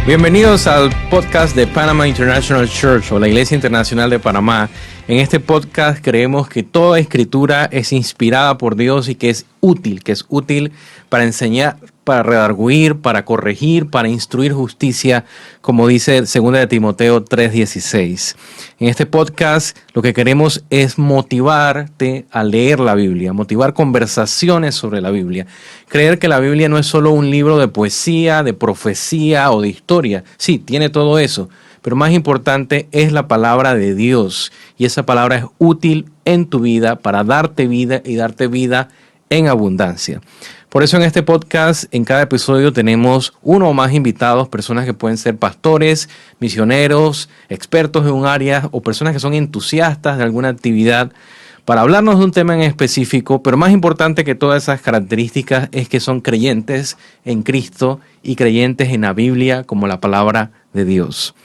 Bienvenidos al podcast de Panama International Church o la Iglesia Internacional de Panamá. En este podcast creemos que toda escritura es inspirada por Dios y que es útil para enseñar, para redarguir, para corregir, para instruir justicia, como dice 2 de Timoteo 3:16. En este podcast lo que queremos es motivarte a leer la Biblia, motivar conversaciones sobre la Biblia. Creer que la Biblia no es solo un libro de poesía, de profecía o de historia. Sí, tiene todo eso, pero más importante es la palabra de Dios. Y esa palabra es útil en tu vida para darte vida y darte vida en abundancia. Por eso en este podcast, en cada episodio tenemos uno o más invitados, personas que pueden ser pastores, misioneros, expertos en un área o personas que son entusiastas de alguna actividad para hablarnos de un tema en específico, pero más importante que todas esas características es que son creyentes en Cristo y creyentes en la Biblia como la palabra de Dios.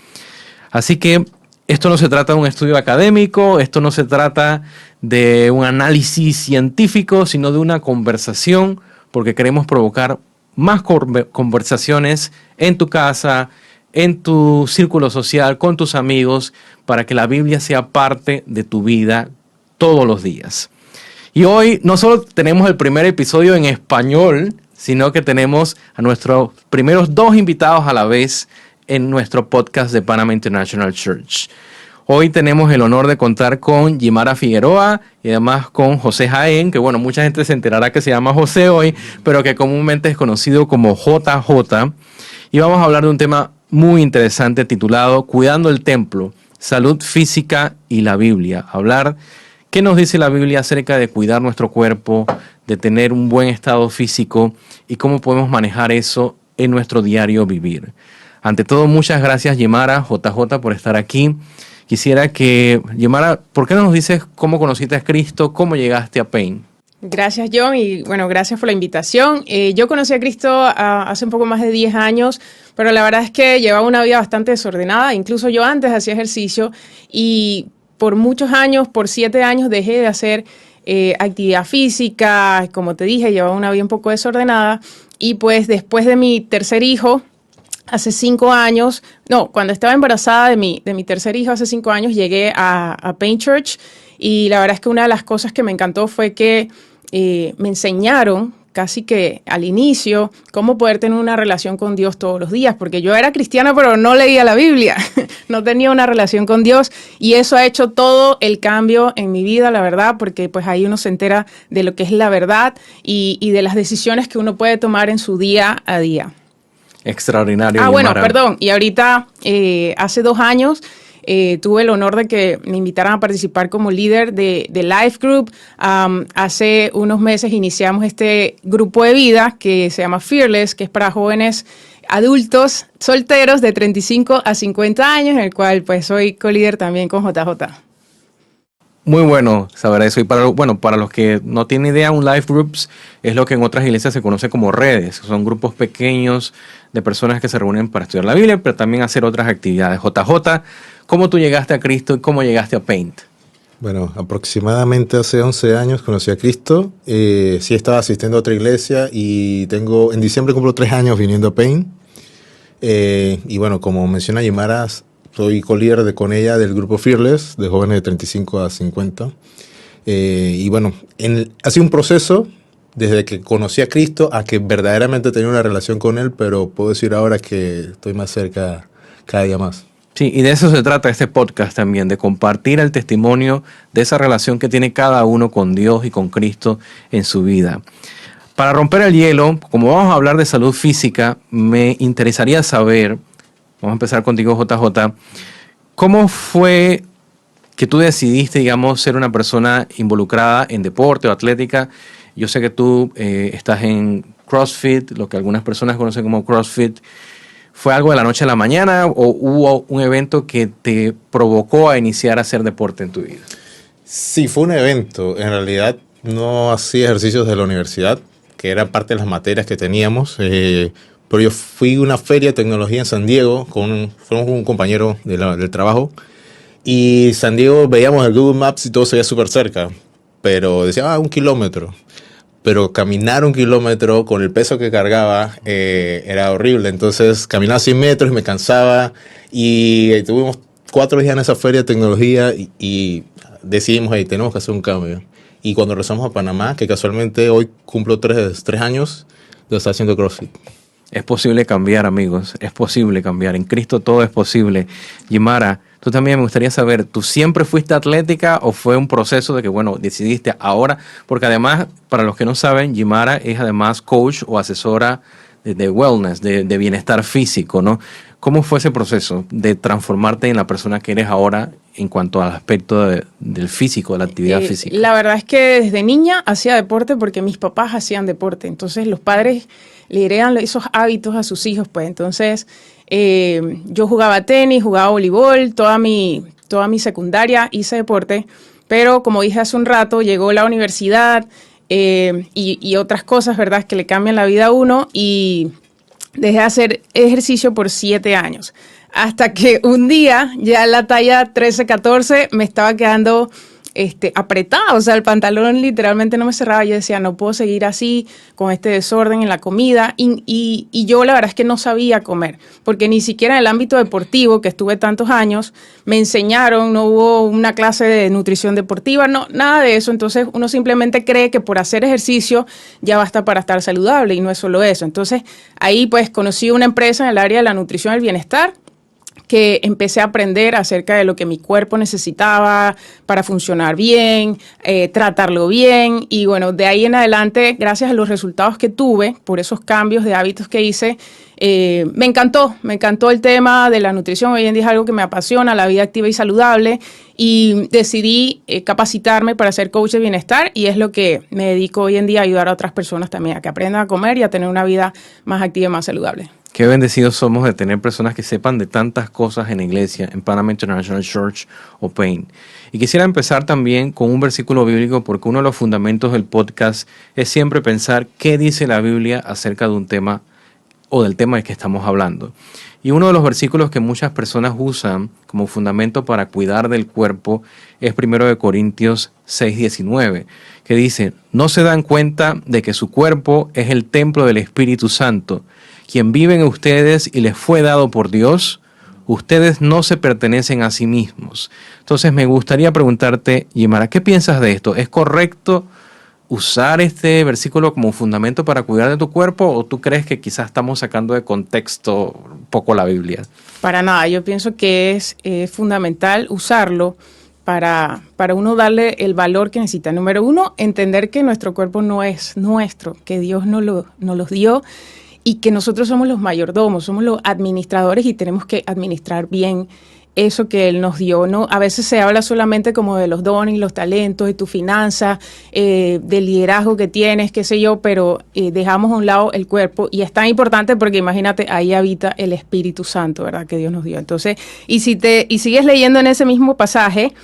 Así que esto no se trata de un estudio académico, esto no se trata de un análisis científico, sino de una conversación, porque queremos provocar más conversaciones en tu casa, en tu círculo social, con tus amigos, para que la Biblia sea parte de tu vida todos los días. Y hoy no solo tenemos el primer episodio en español, sino que tenemos a nuestros primeros dos invitados a la vez en nuestro podcast de Panama International Church. Hoy tenemos el honor de contar con Guimara Figueroa y además con José Jaén, que bueno, mucha gente se enterará que se llama José hoy, pero que comúnmente es conocido como JJ. Y vamos a hablar de un tema muy interesante titulado Cuidando el Templo, Salud Física y la Biblia. Hablar qué nos dice la Biblia acerca de cuidar nuestro cuerpo, de tener un buen estado físico y cómo podemos manejar eso en nuestro diario vivir. Ante todo, muchas gracias, Guimara, JJ, por estar aquí. Quisiera que, Guimara, ¿por qué no nos dices cómo conociste a Cristo, cómo llegaste a Pain? Gracias, John, y bueno, gracias por la invitación. Yo conocí a Cristo hace un poco más de 10 años, pero la verdad es que llevaba una vida bastante desordenada. Incluso yo antes hacía ejercicio y por muchos años, por 7 años, dejé de hacer actividad física. Como te dije, llevaba una vida un poco desordenada y pues después de mi tercer hijo, hace 5 años, cuando estaba embarazada de mi tercer hijo, hace 5 años, llegué a Pain Church y la verdad es que una de las cosas que me encantó fue que me enseñaron casi que al inicio cómo poder tener una relación con Dios todos los días, porque yo era cristiana pero no leía la Biblia, no tenía una relación con Dios y eso ha hecho todo el cambio en mi vida, la verdad, porque pues ahí uno se entera de lo que es la verdad y de las decisiones que uno puede tomar en su día a día. Extraordinario. Bueno, perdón. Y ahorita, hace 2 años, tuve el honor de que me invitaran a participar como líder de Life Group. Hace unos meses iniciamos este grupo de vida que se llama Fearless, que es para jóvenes adultos solteros de 35 a 50 años, en el cual pues soy co-líder también con JJ. Muy bueno saber eso. Y para los que no tienen idea, un life groups es lo que en otras iglesias se conoce como redes. Son grupos pequeños de personas que se reúnen para estudiar la Biblia, pero también hacer otras actividades. JJ, ¿cómo tú llegaste a Cristo y cómo llegaste a Paint? Bueno, aproximadamente hace 11 años conocí a Cristo. Sí estaba asistiendo a otra iglesia y en diciembre cumplo 3 años viniendo a Paint. Y bueno, como menciona Guimara, soy co-líder con ella del grupo Fearless, de jóvenes de 35 a 50. Y bueno, ha sido un proceso desde que conocí a Cristo a que verdaderamente tenía una relación con Él, pero puedo decir ahora que estoy más cerca cada día más. Sí, y de eso se trata este podcast también, de compartir el testimonio de esa relación que tiene cada uno con Dios y con Cristo en su vida. Para romper el hielo, como vamos a hablar de salud física, me interesaría saber, vamos a empezar contigo, JJ, ¿cómo fue que tú decidiste, digamos, ser una persona involucrada en deporte o atlética? Yo sé que tú estás en CrossFit, lo que algunas personas conocen como CrossFit. ¿Fue algo de la noche a la mañana o hubo un evento que te provocó a iniciar a hacer deporte en tu vida? Sí, fue un evento. En realidad no hacía ejercicios de la universidad, que era parte de las materias que teníamos. Pero yo fui a una feria de tecnología en San Diego con un compañero del trabajo. Y San Diego veíamos el Google Maps y todo se veía súper cerca. Pero decía, 1 kilómetro. pero caminar 1 kilómetro con el peso que cargaba era horrible. Entonces caminaba 100 metros y me cansaba, y tuvimos 4 días en esa feria de tecnología y decidimos, hey, tenemos que hacer un cambio. Y cuando regresamos a Panamá, que casualmente hoy cumplo 3 años de estar haciendo CrossFit. Es posible cambiar, amigos, es posible cambiar. En Cristo todo es posible. Yimara, tú también me gustaría saber, ¿tú siempre fuiste atlética o fue un proceso de que, bueno, decidiste ahora? Porque además, para los que no saben, Yimara es además coach o asesora de wellness, de bienestar físico, ¿no? ¿Cómo fue ese proceso de transformarte en la persona que eres ahora en cuanto al aspecto del físico, de la actividad física? La verdad es que desde niña hacía deporte porque mis papás hacían deporte. Entonces los padres le heredan esos hábitos a sus hijos, pues. Entonces yo jugaba tenis, jugaba voleibol, toda mi secundaria hice deporte. Pero como dije hace un rato, llegó la universidad y otras cosas, ¿verdad?, que le cambian la vida a uno, y dejé de hacer ejercicio por 7 años. Hasta que un día, ya en la talla 13-14, me estaba quedando apretada. O sea, el pantalón literalmente no me cerraba. Yo decía, no puedo seguir así, con este desorden en la comida. Y yo la verdad es que no sabía comer, porque ni siquiera en el ámbito deportivo, que estuve tantos años, me enseñaron, no hubo una clase de nutrición deportiva, no, nada de eso. Entonces uno simplemente cree que por hacer ejercicio ya basta para estar saludable, y no es solo eso. Entonces ahí pues conocí una empresa en el área de la nutrición y el bienestar, que empecé a aprender acerca de lo que mi cuerpo necesitaba para funcionar bien, tratarlo bien, y bueno, de ahí en adelante, gracias a los resultados que tuve por esos cambios de hábitos que hice, me encantó el tema de la nutrición. Hoy en día es algo que me apasiona, la vida activa y saludable, y decidí capacitarme para ser coach de bienestar, y es lo que me dedico hoy en día, a ayudar a otras personas también a que aprendan a comer y a tener una vida más activa y más saludable. Qué bendecidos somos de tener personas que sepan de tantas cosas en la iglesia, en Panama International Church o PAIN. Y quisiera empezar también con un versículo bíblico, porque uno de los fundamentos del podcast es siempre pensar qué dice la Biblia acerca de un tema o del tema del que estamos hablando. Y uno de los versículos que muchas personas usan como fundamento para cuidar del cuerpo es 1 Corintios 6:19, que dice, ¿no se dan cuenta de que su cuerpo es el templo del Espíritu Santo, quien vive en ustedes y les fue dado por Dios? Ustedes no se pertenecen a sí mismos. Entonces me gustaría preguntarte, Yimara, ¿qué piensas de esto? ¿Es correcto usar este versículo como fundamento para cuidar de tu cuerpo, o tú crees que quizás estamos sacando de contexto un poco la Biblia? Para nada, yo pienso que es fundamental usarlo para uno darle el valor que necesita. Número uno, entender que nuestro cuerpo no es nuestro, que Dios nos los dio, y que nosotros somos los mayordomos, somos los administradores, y tenemos que administrar bien eso que Él nos dio, ¿no? A veces se habla solamente como de los dones, los talentos, de tu finanza, del liderazgo que tienes, qué sé yo, pero dejamos a un lado el cuerpo, y es tan importante porque imagínate, ahí habita el Espíritu Santo, ¿verdad?, que Dios nos dio. Entonces, y sigues leyendo en ese mismo pasaje,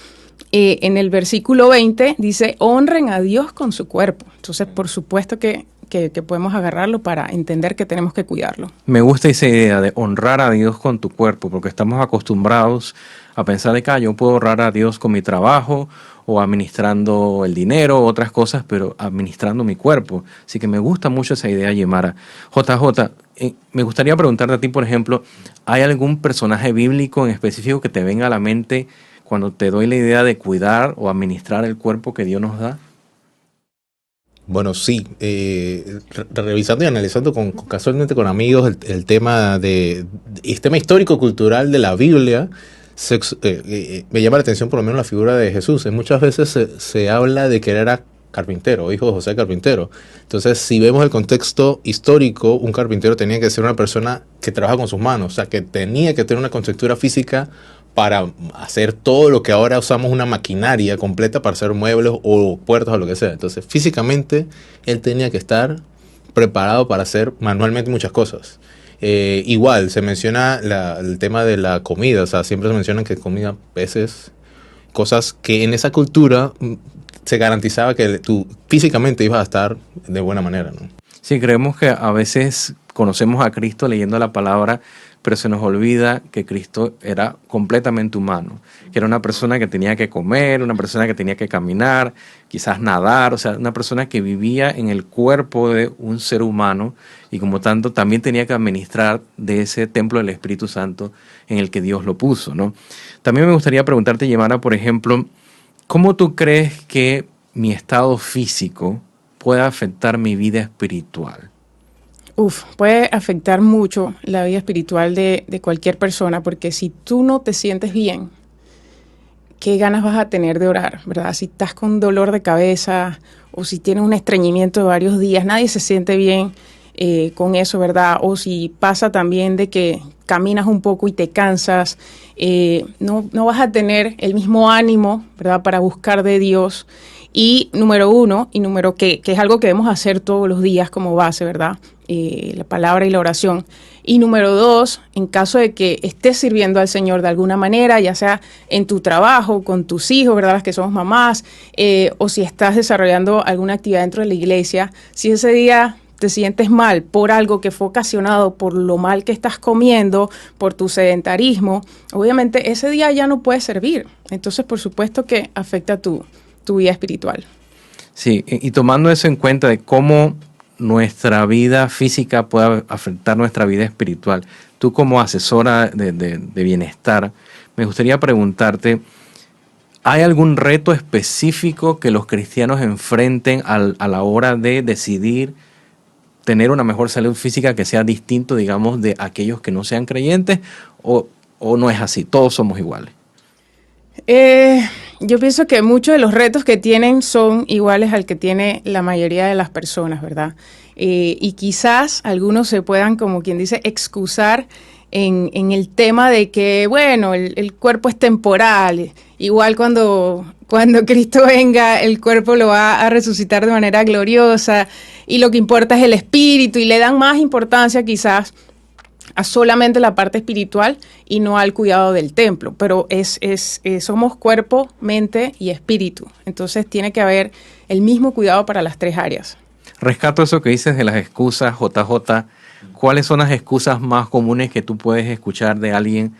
en el versículo 20, dice, honren a Dios con su cuerpo. Entonces, por supuesto que podemos agarrarlo para entender que tenemos que cuidarlo. Me gusta esa idea de honrar a Dios con tu cuerpo, porque estamos acostumbrados a pensar de que yo puedo honrar a Dios con mi trabajo o administrando el dinero, otras cosas, pero administrando mi cuerpo. Así que me gusta mucho esa idea, Yimara. JJ, me gustaría preguntarte a ti, por ejemplo, ¿hay algún personaje bíblico en específico que te venga a la mente cuando te doy la idea de cuidar o administrar el cuerpo que Dios nos da? Bueno, sí, revisando y analizando casualmente con amigos el tema tema histórico-cultural de la Biblia, me llama la atención por lo menos la figura de Jesús. Muchas veces se habla de que él era carpintero, hijo de José carpintero. Entonces, si vemos el contexto histórico, un carpintero tenía que ser una persona que trabaja con sus manos, o sea, que tenía que tener una constructura física para hacer todo lo que ahora usamos, una maquinaria completa para hacer muebles o puertas o lo que sea. Entonces, físicamente, él tenía que estar preparado para hacer manualmente muchas cosas. Igual, se menciona el tema de la comida, o sea, siempre se mencionan que comida, peces, cosas que en esa cultura se garantizaba que tú físicamente ibas a estar de buena manera, ¿no? Sí, creemos que a veces conocemos a Cristo leyendo la palabra pero se nos olvida que Cristo era completamente humano, que era una persona que tenía que comer, una persona que tenía que caminar, quizás nadar, o sea, una persona que vivía en el cuerpo de un ser humano y como tanto también tenía que administrar de ese templo del Espíritu Santo en el que Dios lo puso, ¿no? También me gustaría preguntarte, Yemara, por ejemplo, ¿cómo tú crees que mi estado físico puede afectar mi vida espiritual? Puede afectar mucho la vida espiritual de cualquier persona, porque si tú no te sientes bien, ¿qué ganas vas a tener de orar, verdad? Si estás con dolor de cabeza o si tienes un estreñimiento de varios días, nadie se siente bien con eso, ¿verdad? O si pasa también de que caminas un poco y te cansas, no vas a tener el mismo ánimo, ¿verdad? Para buscar de Dios. Y número uno, que es algo que debemos hacer todos los días como base, ¿verdad? La palabra y la oración. Y número dos, en caso de que estés sirviendo al Señor de alguna manera, ya sea en tu trabajo, con tus hijos, ¿verdad? Las que somos mamás, o si estás desarrollando alguna actividad dentro de la iglesia, si ese día te sientes mal por algo que fue ocasionado por lo mal que estás comiendo, por tu sedentarismo, obviamente ese día ya no puedes servir. Entonces, por supuesto que afecta tu vida espiritual. Sí, y tomando eso en cuenta de cómo nuestra vida física puede afectar nuestra vida espiritual, tú como asesora de bienestar, me gustaría preguntarte, ¿hay algún reto específico que los cristianos enfrenten a la hora de decidir tener una mejor salud física que sea distinto, digamos, de aquellos que no sean creyentes, o no es así, todos somos iguales? Yo pienso que muchos de los retos que tienen son iguales al que tiene la mayoría de las personas, ¿verdad? Y quizás algunos se puedan, como quien dice, excusar en el tema de que, bueno, el cuerpo es temporal. Igual cuando Cristo venga, el cuerpo lo va a resucitar de manera gloriosa y lo que importa es el espíritu, y le dan más importancia quizás a solamente la parte espiritual y no al cuidado del templo, pero somos cuerpo, mente y espíritu, entonces tiene que haber el mismo cuidado para las tres áreas. Rescato eso que dices de las excusas, JJ. ¿Cuáles son las excusas más comunes que tú puedes escuchar de alguien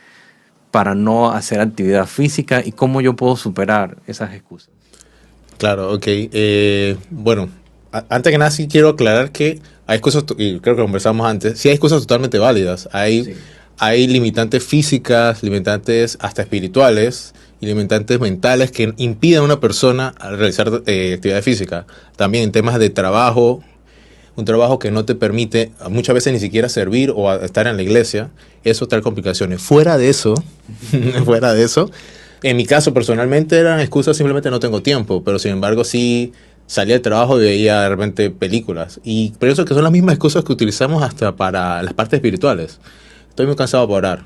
para no hacer actividad física y cómo yo puedo superar esas excusas? Claro, ok. Bueno, antes que nada sí quiero aclarar que hay excusas, y creo que conversamos antes, sí hay excusas totalmente válidas. Hay limitantes físicas, limitantes hasta espirituales y limitantes mentales que impiden a una persona a realizar actividad física. También en temas de trabajo, un trabajo que no te permite muchas veces ni siquiera servir o estar en la iglesia, eso trae complicaciones. Fuera de eso, en mi caso personalmente eran excusas, simplemente no tengo tiempo, pero sin embargo sí salía del trabajo y veía de repente películas. Y por eso que son las mismas excusas que utilizamos hasta para las partes espirituales. Estoy muy cansado para orar.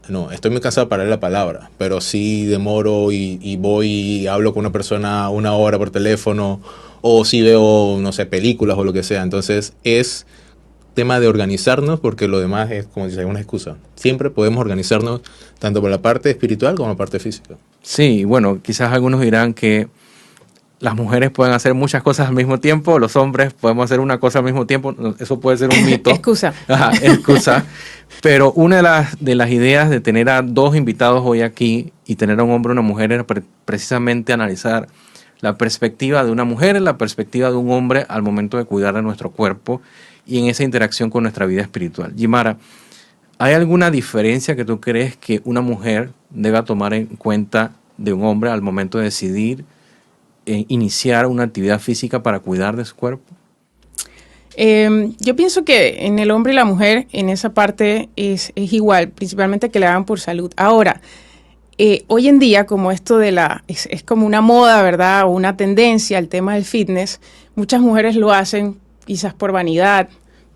No, estoy muy cansado para leer la palabra, pero sí demoro y voy y hablo con una persona 1 hora por teléfono, o si veo, no sé, películas o lo que sea. Entonces es tema de organizarnos, porque lo demás es, como dice, una excusa. Siempre podemos organizarnos tanto por la parte espiritual como la parte física. Sí, bueno, quizás algunos dirán que las mujeres pueden hacer muchas cosas al mismo tiempo, los hombres podemos hacer una cosa al mismo tiempo, eso puede ser un mito. Excusa. Ajá, excusa. Pero una de las ideas de tener a dos invitados hoy aquí y tener a un hombre y una mujer era precisamente analizar la perspectiva de una mujer, la perspectiva de un hombre al momento de cuidar de nuestro cuerpo y en esa interacción con nuestra vida espiritual. Yemara, ¿hay alguna diferencia que tú crees que una mujer deba tomar en cuenta de un hombre al momento de decidir iniciar una actividad física para cuidar de su cuerpo? Yo pienso que en el hombre y la mujer en esa parte es igual, principalmente que le hagan por salud. Ahora, hoy en día, como esto es como una moda, ¿verdad? O una tendencia, el tema del fitness, muchas mujeres lo hacen quizás por vanidad,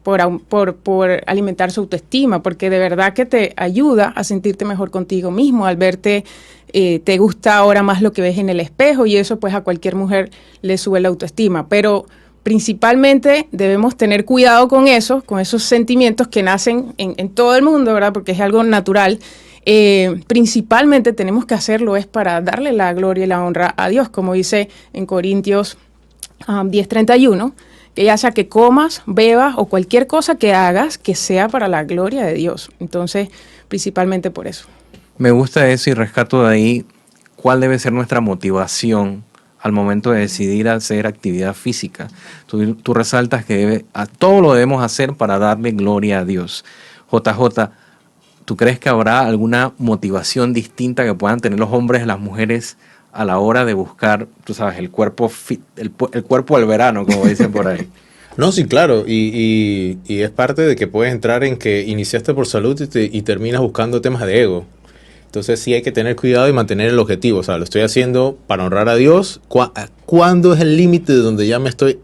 por alimentar su autoestima, porque de verdad que te ayuda a sentirte mejor contigo mismo, al verte, te gusta ahora más lo que ves en el espejo, y eso pues a cualquier mujer le sube la autoestima, pero principalmente debemos tener cuidado con esos sentimientos que nacen en todo el mundo, ¿verdad? Porque es algo natural. Principalmente tenemos que hacerlo es para darle la gloria y la honra a Dios, como dice en Corintios 10:31, que ya sea que comas, bebas o cualquier cosa que hagas que sea para la gloria de Dios. Entonces, principalmente por eso. Me gusta eso y rescato de ahí cuál debe ser nuestra motivación al momento de decidir hacer actividad física. Tú resaltas que todo lo debemos hacer para darle gloria a Dios. JJ, ¿tú crees que habrá alguna motivación distinta que puedan tener los hombres y las mujeres a la hora de buscar, tú sabes, el cuerpo fit, el cuerpo del verano, como dicen por ahí? No, sí, claro, y es parte de que puedes entrar en que iniciaste por salud y terminas buscando temas de ego. Entonces sí hay que tener cuidado y mantener el objetivo. O sea, lo estoy haciendo para honrar a Dios. ¿Cuándo es el límite de donde ya me estoy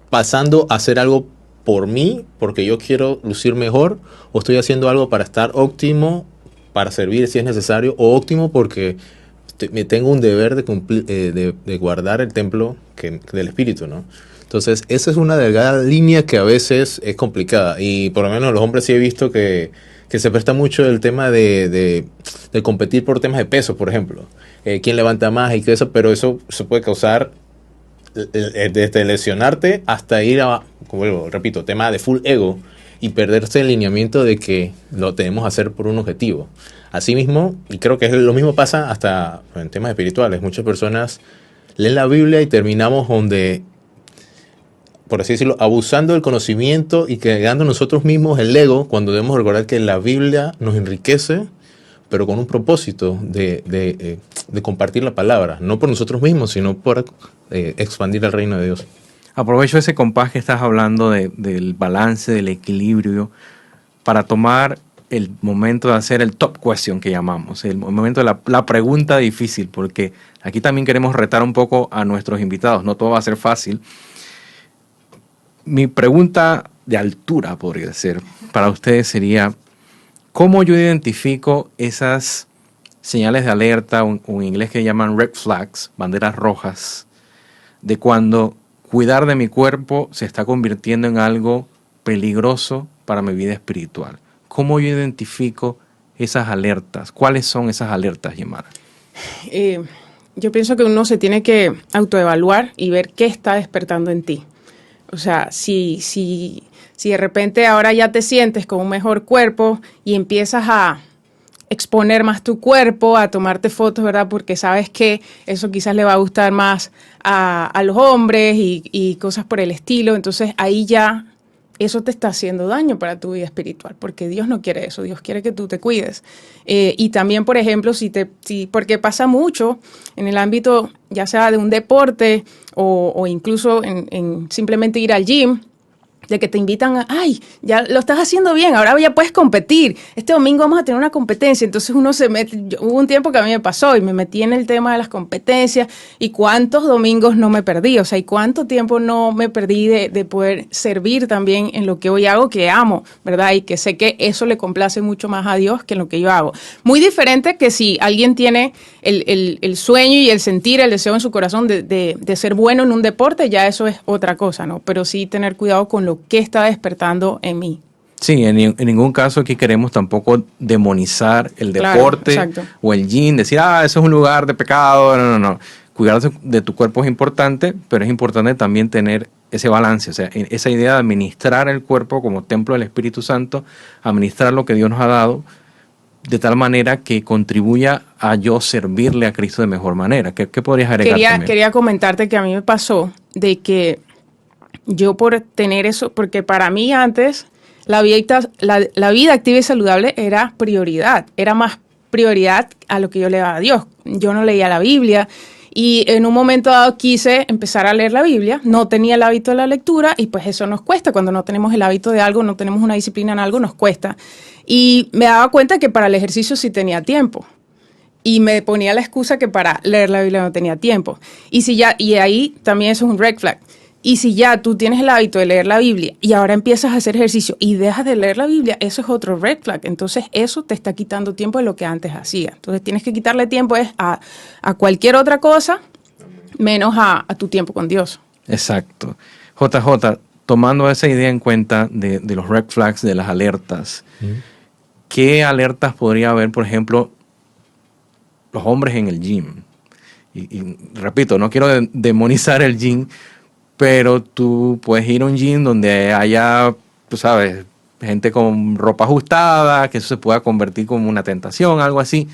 pasando a hacer algo por mí, porque yo quiero lucir mejor? ¿O estoy haciendo algo para estar óptimo, para servir si es necesario? ¿O óptimo porque me tengo un deber de cumplir, de guardar el templo del Espíritu, ¿no? Entonces, esa es una delgada línea que a veces es complicada. Y por lo menos los hombres sí he visto que se presta mucho el tema de competir por temas de peso, por ejemplo. Quién levanta más y que eso, pero eso se puede causar desde lesionarte hasta ir a, como repito, tema de full ego y perderse el lineamiento de que lo tenemos que hacer por un objetivo. Asimismo, y creo que lo mismo pasa hasta en temas espirituales. Muchas personas leen la Biblia y terminamos donde, por así decirlo, abusando del conocimiento y creando nosotros mismos el ego, cuando debemos recordar que la Biblia nos enriquece, pero con un propósito de compartir la palabra, no por nosotros mismos, sino por expandir el reino de Dios. Aprovecho ese compás que estás hablando del balance, del equilibrio, para tomar el momento de hacer el top question que llamamos, el momento de la pregunta difícil, porque aquí también queremos retar un poco a nuestros invitados, no todo va a ser fácil. Mi pregunta de altura, podría ser, para ustedes sería, ¿cómo yo identifico esas señales de alerta, o en inglés que llaman red flags, banderas rojas, de cuando cuidar de mi cuerpo se está convirtiendo en algo peligroso para mi vida espiritual? ¿Cómo yo identifico esas alertas? ¿Cuáles son esas alertas, Yemara? Yo pienso que uno se tiene que autoevaluar y ver qué está despertando en ti. O sea, si de repente ahora ya te sientes con un mejor cuerpo y empiezas a exponer más tu cuerpo, a tomarte fotos, ¿verdad? Porque sabes que eso quizás le va a gustar más a los hombres y cosas por el estilo. Entonces ahí ya eso te está haciendo daño para tu vida espiritual, porque Dios no quiere eso, Dios quiere que tú te cuides. Y también, por ejemplo, porque pasa mucho en el ámbito, ya sea de un deporte o incluso en simplemente ir al gym, de que te invitan a, ay, ya lo estás haciendo bien, ahora ya puedes competir, este domingo vamos a tener una competencia, entonces uno se mete, hubo un tiempo que a mí me pasó y me metí en el tema de las competencias y cuántos domingos no me perdí, o sea, y cuánto tiempo no me perdí de poder servir también en lo que hoy hago, que amo, ¿verdad? Y que sé que eso le complace mucho más a Dios que en lo que yo hago. Muy diferente que si alguien tiene el sueño y el sentir, el deseo en su corazón de ser bueno en un deporte, ya eso es otra cosa, ¿no? Pero sí tener cuidado con lo que está despertando en mí. Sí, en ningún caso aquí queremos tampoco demonizar el deporte, claro, o el gym, decir, eso es un lugar de pecado. No. Cuidar de tu cuerpo es importante, pero es importante también tener ese balance, o sea, esa idea de administrar el cuerpo como templo del Espíritu Santo, administrar lo que Dios nos ha dado, de tal manera que contribuya a yo servirle a Cristo de mejor manera. ¿Qué podrías agregar? Quería comentarte que a mí me pasó de que yo por tener eso, porque para mí antes la vida activa y saludable era prioridad, era más prioridad a lo que yo le daba a Dios. Yo no leía la Biblia y en un momento dado quise empezar a leer la Biblia, no tenía el hábito de la lectura y pues eso nos cuesta, cuando no tenemos el hábito de algo, no tenemos una disciplina en algo, nos cuesta. Y me daba cuenta que para el ejercicio sí tenía tiempo. Y me ponía la excusa que para leer la Biblia no tenía tiempo. Y ahí también eso es un red flag. Y si ya tú tienes el hábito de leer la Biblia y ahora empiezas a hacer ejercicio y dejas de leer la Biblia, eso es otro red flag. Entonces eso te está quitando tiempo de lo que antes hacía. Entonces tienes que quitarle tiempo a cualquier otra cosa, menos a tu tiempo con Dios. Exacto. JJ, tomando esa idea en cuenta de los red flags, de las alertas, ¿qué alertas podría haber, por ejemplo, los hombres en el gym? Y repito, no quiero demonizar el gym, pero tú puedes ir a un gym donde haya, tú sabes, gente con ropa ajustada, que eso se pueda convertir como una tentación, algo así.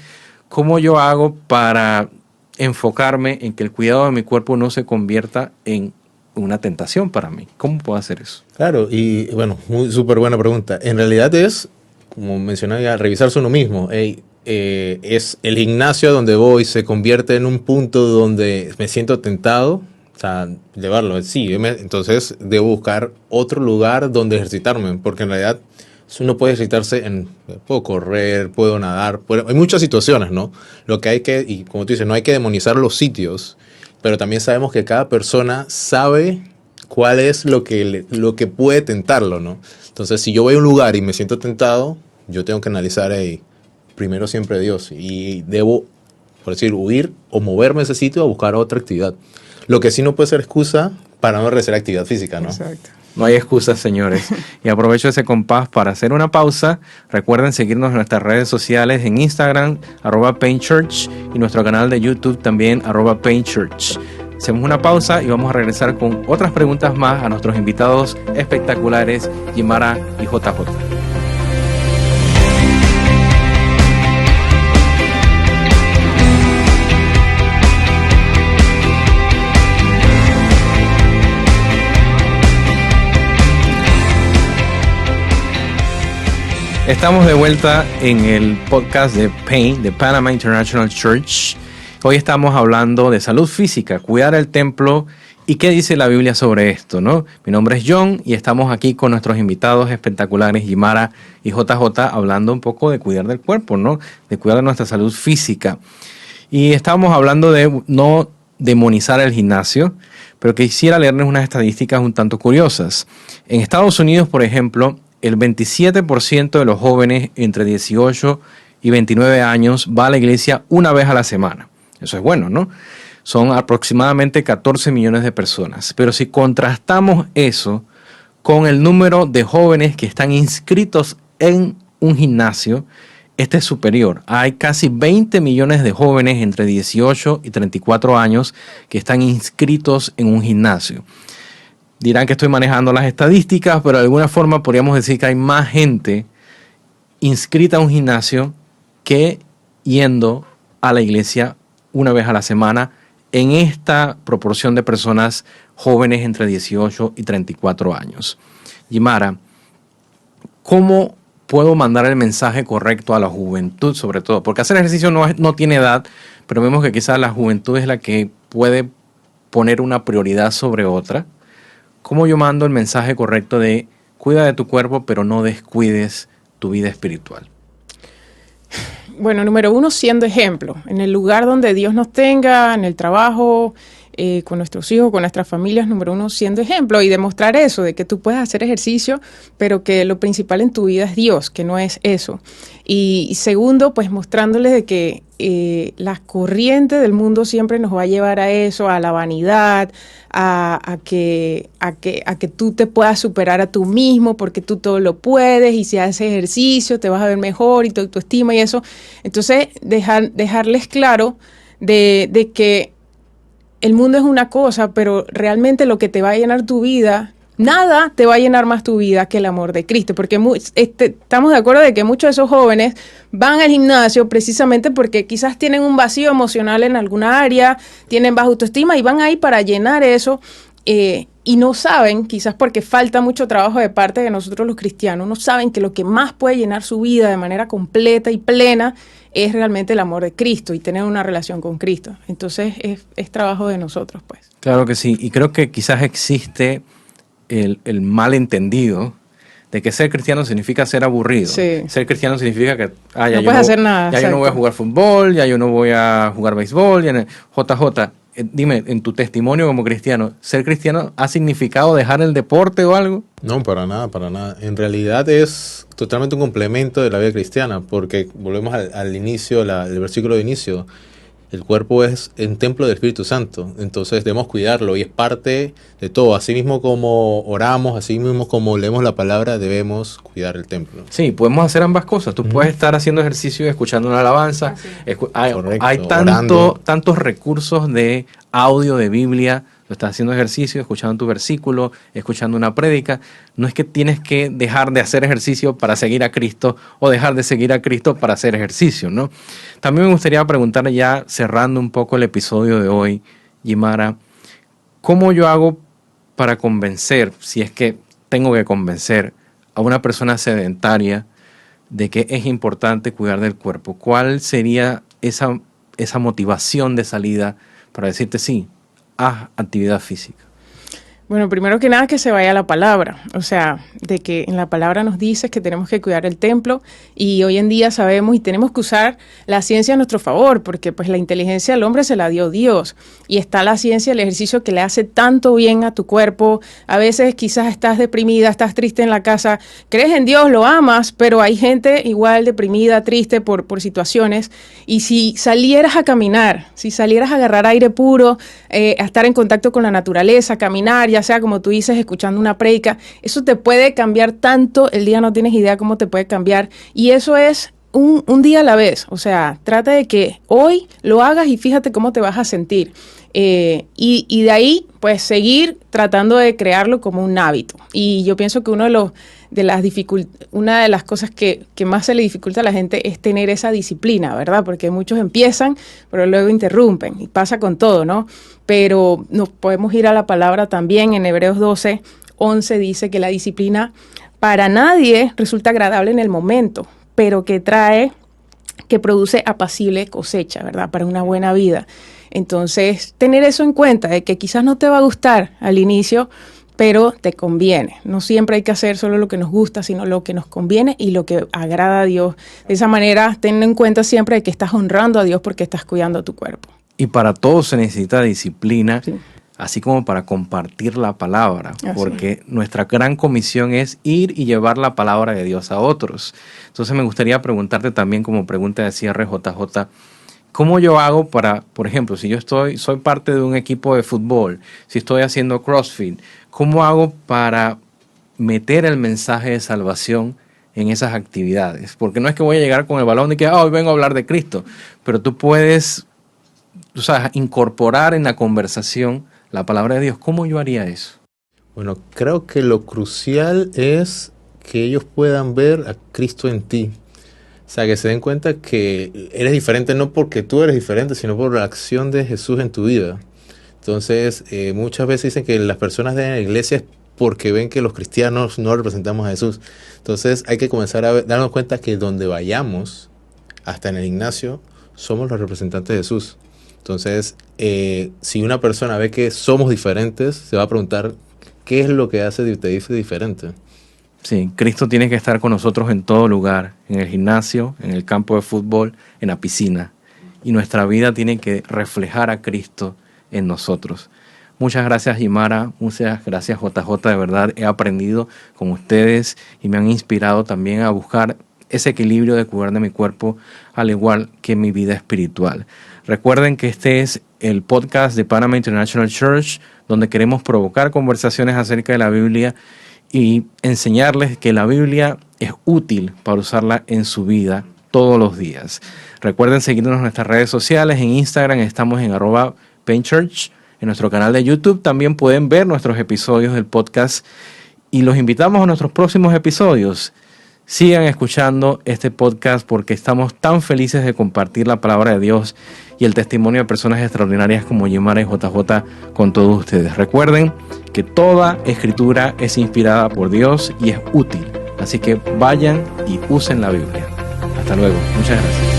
¿Cómo yo hago para enfocarme en que el cuidado de mi cuerpo no se convierta en una tentación para mí? ¿Cómo puedo hacer eso? Claro, y bueno, súper buena pregunta. En realidad es, como mencionaba ya, revisarse uno mismo. Es el gimnasio a donde voy se convierte en un punto donde me siento tentado, o sea, llevarlo, sí, entonces debo buscar otro lugar donde ejercitarme, porque en realidad uno puede ejercitarse puedo correr, puedo nadar, hay muchas situaciones, ¿no? Lo que hay que, y como tú dices, no hay que demonizar los sitios, pero también sabemos que cada persona sabe cuál es lo que puede tentarlo, ¿no? Entonces, si yo voy a un lugar y me siento tentado, yo tengo que analizar primero siempre Dios y debo, por decir, huir o moverme a ese sitio a buscar otra actividad. Lo que sí no puede ser excusa para no realizar actividad física, ¿no? Exacto. No hay excusas, señores. Y aprovecho ese compás para hacer una pausa. Recuerden seguirnos en nuestras redes sociales en Instagram, @PainChurch, y nuestro canal de YouTube también, @PainChurch. Hacemos una pausa y vamos a regresar con otras preguntas más a nuestros invitados espectaculares, Jimara y JJ. Estamos de vuelta en el podcast de PAIN, de Panama International Church. Hoy estamos hablando de salud física, cuidar el templo y qué dice la Biblia sobre esto, ¿no? Mi nombre es John y estamos aquí con nuestros invitados espectaculares, Jimara y JJ, hablando un poco de cuidar del cuerpo, ¿no? De cuidar de nuestra salud física. Y estábamos hablando de no demonizar el gimnasio, pero quisiera leerles unas estadísticas un tanto curiosas. En Estados Unidos, por ejemplo, el 27% de los jóvenes entre 18 y 29 años va a la iglesia una vez a la semana. Eso es bueno, ¿no? Son aproximadamente 14 millones de personas. Pero si contrastamos eso con el número de jóvenes que están inscritos en un gimnasio, este es superior. Hay casi 20 millones de jóvenes entre 18 y 34 años que están inscritos en un gimnasio. Dirán que estoy manejando las estadísticas, pero de alguna forma podríamos decir que hay más gente inscrita a un gimnasio que yendo a la iglesia una vez a la semana en esta proporción de personas jóvenes entre 18 y 34 años. Jimara, ¿cómo puedo mandar el mensaje correcto a la juventud sobre todo? Porque hacer ejercicio no tiene edad, pero vemos que quizás la juventud es la que puede poner una prioridad sobre otra. ¿Cómo yo mando el mensaje correcto de cuida de tu cuerpo, pero no descuides tu vida espiritual? Bueno, número uno, siendo ejemplo. En el lugar donde Dios nos tenga, en el trabajo, con nuestros hijos, con nuestras familias, número uno, siendo ejemplo y demostrar eso, de que tú puedes hacer ejercicio, pero que lo principal en tu vida es Dios, que no es eso. Y segundo, pues mostrándoles de que las corrientes del mundo siempre nos va a llevar a eso, a la vanidad, a que tú te puedas superar a tú mismo porque tú todo lo puedes y si haces ejercicio te vas a ver mejor y tu autoestima y eso. Entonces, dejarles claro de que el mundo es una cosa, pero realmente lo que te va a llenar tu vida, nada te va a llenar más tu vida que el amor de Cristo, porque estamos de acuerdo de que muchos de esos jóvenes van al gimnasio precisamente porque quizás tienen un vacío emocional en alguna área, tienen baja autoestima y van ahí para llenar eso y no saben, quizás porque falta mucho trabajo de parte de nosotros los cristianos, no saben que lo que más puede llenar su vida de manera completa y plena es realmente el amor de Cristo y tener una relación con Cristo. Entonces es trabajo de nosotros, pues. Claro que sí, y creo que quizás existe el malentendido de que ser cristiano significa ser aburrido. Sí. Ser cristiano significa que no puedes hacer nada. Ya yo no voy a jugar fútbol, ya yo no voy a jugar béisbol. JJ, dime, en tu testimonio como cristiano, ¿ser cristiano ha significado dejar el deporte o algo? No, para nada, para nada. En realidad es totalmente un complemento de la vida cristiana, porque volvemos al inicio, el versículo de inicio. El cuerpo es un templo del Espíritu Santo, entonces debemos cuidarlo y es parte de todo. Así mismo como oramos, así mismo como leemos la palabra, debemos cuidar el templo. Sí, podemos hacer ambas cosas. Tú puedes estar haciendo ejercicio y escuchando una alabanza. Hay Correcto, tantos recursos de audio, de Biblia Lo estás haciendo ejercicio, escuchando tu versículo, escuchando una prédica. No es que tienes que dejar de hacer ejercicio para seguir a Cristo o dejar de seguir a Cristo para hacer ejercicio, ¿no? También me gustaría preguntarle, ya cerrando un poco el episodio de hoy, Guimara, ¿cómo yo hago para convencer, si es que tengo que convencer a una persona sedentaria de que es importante cuidar del cuerpo? ¿Cuál sería esa motivación de salida para decirte sí, haz actividad física? Bueno, primero que nada que se vaya a la palabra, o sea, de que en la palabra nos dice que tenemos que cuidar el templo y hoy en día sabemos y tenemos que usar la ciencia a nuestro favor, porque pues la inteligencia al hombre se la dio Dios y está la ciencia, el ejercicio que le hace tanto bien a tu cuerpo. A veces quizás estás deprimida, estás triste en la casa, crees en Dios, lo amas, pero hay gente igual deprimida, triste por situaciones, y si salieras a caminar, si salieras a agarrar aire puro, a estar en contacto con la naturaleza, caminar, ya sea como tú dices, escuchando una prédica, eso te puede cambiar tanto, el día no tienes idea cómo te puede cambiar, y eso es un día a la vez. O sea, trata de que hoy lo hagas y fíjate cómo te vas a sentir, y de ahí pues seguir tratando de crearlo como un hábito. Y yo pienso que una de las cosas que más se le dificulta a la gente es tener esa disciplina, ¿verdad? Porque muchos empiezan, pero luego interrumpen, y pasa con todo, ¿no? Pero nos podemos ir a la palabra también. En Hebreos 12:11 dice que la disciplina para nadie resulta agradable en el momento, pero que produce apacible cosecha, ¿verdad? Para una buena vida. Entonces, tener eso en cuenta, de que quizás no te va a gustar al inicio, pero te conviene. No siempre hay que hacer solo lo que nos gusta, sino lo que nos conviene y lo que agrada a Dios. De esa manera, ten en cuenta siempre de que estás honrando a Dios porque estás cuidando tu cuerpo. Y para todo se necesita disciplina, Sí. así como para compartir la palabra, Así. porque nuestra gran comisión es ir y llevar la palabra de Dios a otros. Entonces me gustaría preguntarte también, como pregunta de cierre, JJ, ¿cómo yo hago para, por ejemplo, si yo soy parte de un equipo de fútbol, si estoy haciendo CrossFit, ¿cómo hago para meter el mensaje de salvación en esas actividades? Porque no es que voy a llegar con el balón y que hoy vengo a hablar de Cristo, pero tú puedes, incorporar en la conversación la palabra de Dios. ¿Cómo yo haría eso? Bueno, creo que lo crucial es que ellos puedan ver a Cristo en ti. O sea, que se den cuenta que eres diferente no porque tú eres diferente, sino por la acción de Jesús en tu vida. Entonces, muchas veces dicen que las personas de la iglesia es porque ven que los cristianos no representamos a Jesús. Entonces, hay que comenzar a darnos cuenta que donde vayamos, hasta en el gimnasio, somos los representantes de Jesús. Entonces, si una persona ve que somos diferentes, se va a preguntar qué es lo que te dice diferente. Sí, Cristo tiene que estar con nosotros en todo lugar, en el gimnasio, en el campo de fútbol, en la piscina. Y nuestra vida tiene que reflejar a Cristo en nosotros. Muchas gracias, Guimara. Muchas gracias, JJ. De verdad, he aprendido con ustedes y me han inspirado también a buscar ese equilibrio de cuidar de mi cuerpo, al igual que mi vida espiritual. Recuerden que este es el podcast de Panama International Church, donde queremos provocar conversaciones acerca de la Biblia y enseñarles que la Biblia es útil para usarla en su vida todos los días. Recuerden seguirnos en nuestras redes sociales. En Instagram estamos en @PainChurch. En nuestro canal de YouTube también pueden ver nuestros episodios del podcast y los invitamos a nuestros próximos episodios. Sigan escuchando este podcast porque estamos tan felices de compartir la palabra de Dios y el testimonio de personas extraordinarias como Guimara y JJ con todos ustedes. Recuerden que toda escritura es inspirada por Dios y es útil. Así que vayan y usen la Biblia. Hasta luego. Muchas gracias.